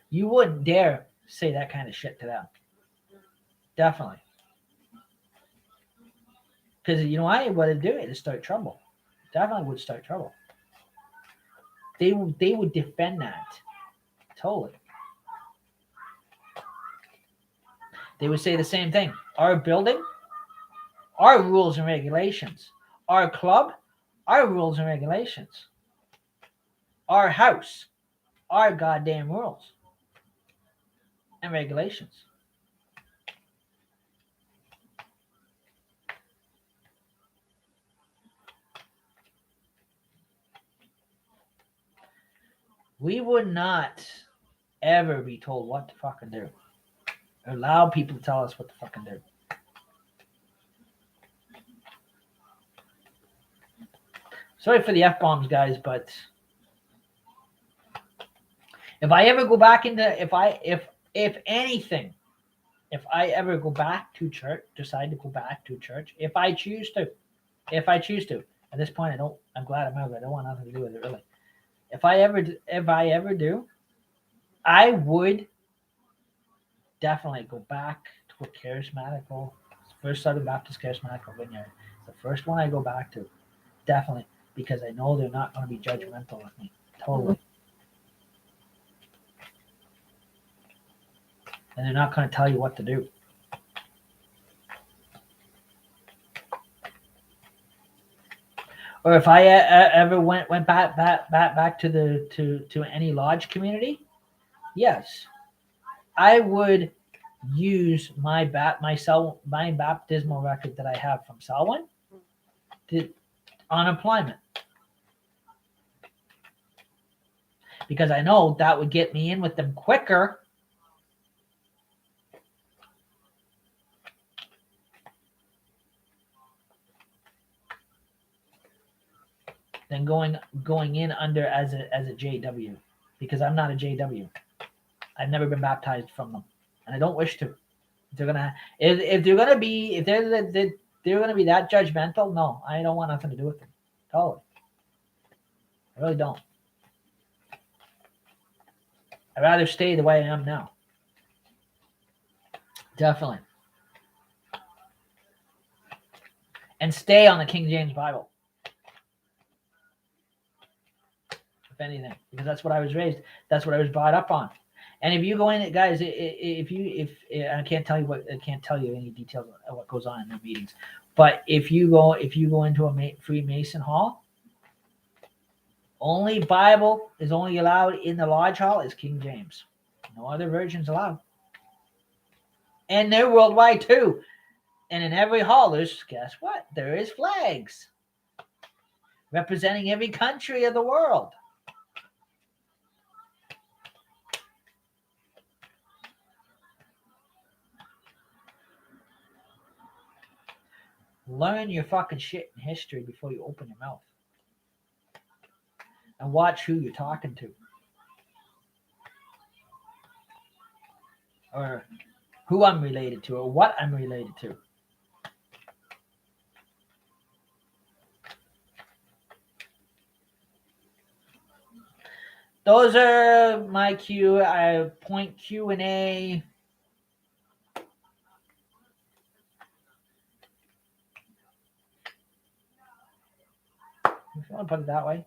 You wouldn't dare say that kind of shit to them. Definitely. Because you know why? What it'd do is start trouble. Definitely would start trouble. They would defend that. Totally. They would say the same thing. our building, our rules and regulations. Our club, our rules and regulations. Our house, our goddamn rules and regulations. We would not ever be told what to fucking do. Allow people to tell us what to fucking do. Sorry for the F-bombs, guys, but if I ever go back into, if anything, if I ever go back to church, decide to go back to church, if I choose to, at this point, I'm glad I'm out of it. I don't want nothing to do with it, really. If I ever do, I would definitely go back to a charismatical, First Southern Baptist Charismatical Vineyard. It's the first one I go back to, definitely, because I know they're not going to be judgmental with me, totally. And they're not going to tell you what to do. Or if I ever went back to any lodge community, yes, I would use my baptismal record that I have from Selwyn on employment, because I know that would get me in with them quicker. Than going in under as a JW, because I'm not a JW. I've never been baptized from them, and I don't wish to. If they're gonna be that judgmental, no, I don't want nothing to do with them. Totally, I really don't. I'd rather stay the way I am now. Definitely, and stay on the King James Bible. If anything, because that's what I was raised. That's what I was brought up on. And if you go in, guys, if I can't tell you any details of what goes on in the meetings, but if you go into a Freemason hall, only Bible is only allowed in the lodge hall is King James. No other versions allowed. And they're worldwide too. And in every hall, guess what? There is flags representing every country of the world. Learn your fucking shit in history before you open your mouth. And watch who you're talking to. Or who I'm related to, or what I'm related to. Those are my point Q&A. If you want to put it that way.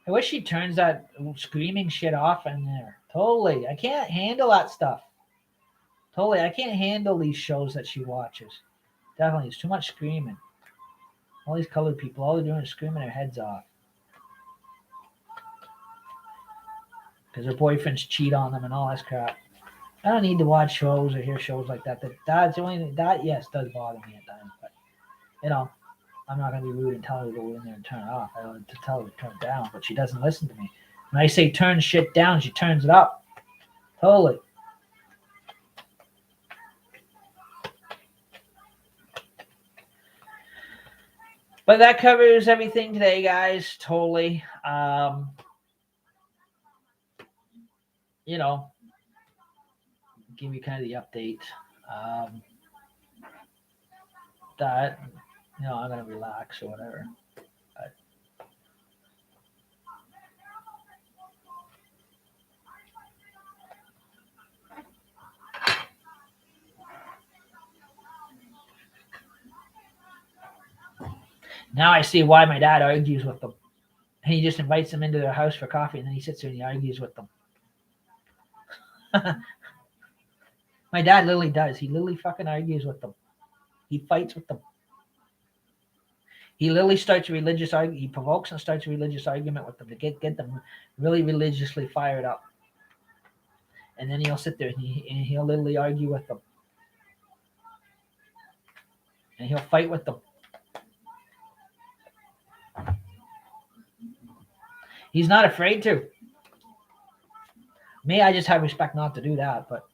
I wish she turns that screaming shit off in there. Totally. I can't handle that stuff. Totally. I can't handle these shows that she watches. Definitely. It's too much screaming. All these colored people, all they're doing is screaming their heads off. Because their boyfriends cheat on them and all this crap. I don't need to watch shows or hear shows like that. That's the only thing that, yes, does bother me at times. But, I'm not going to be rude and tell her to go in there and turn it off. I want to tell her to turn it down, but she doesn't listen to me. When I say turn shit down, she turns it up. Totally. But that covers everything today, guys. Totally. Give you kind of the update. That, I'm going to relax or whatever. But Now I see why my dad argues with them. And he just invites them into their house for coffee, and then he sits there and he argues with them. My dad literally does. He literally fucking argues with them. He fights with them. He literally starts a religious argument. He provokes and starts a religious argument with them to get them really religiously fired up. And then he'll sit there and he'll literally argue with them. And he'll fight with them. He's not afraid to. Me, I just have respect not to do that, but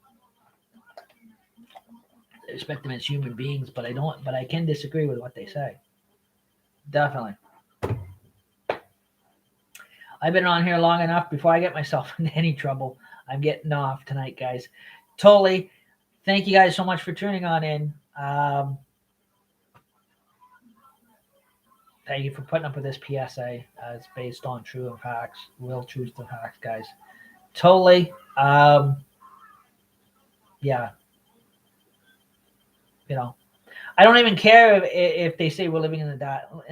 I respect them as human beings, but I can disagree with what they say. Definitely. I've been on here long enough before I get myself into any trouble. I'm getting off tonight, guys. Totally. Thank you guys so much for tuning on in. Thank you for putting up with this PSA. It's based on true and facts, real truth and facts, guys. Totally. Yeah. You know, I don't even care if they say we're living in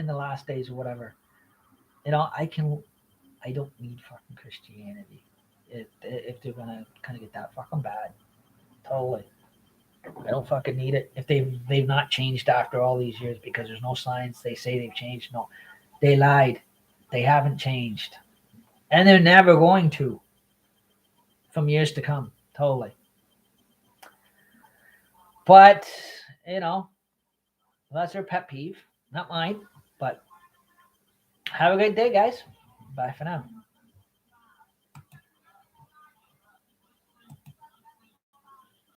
the last days or whatever. You know, I don't need fucking Christianity if they're gonna kind of get that fucking bad. Totally. I don't fucking need it. If they've not changed after all these years because there's no signs they say they've changed. No, they lied. They haven't changed, and they're never going to. From years to come, totally. But you know, that's their pet peeve, not mine. But have a great day, guys. Bye for now.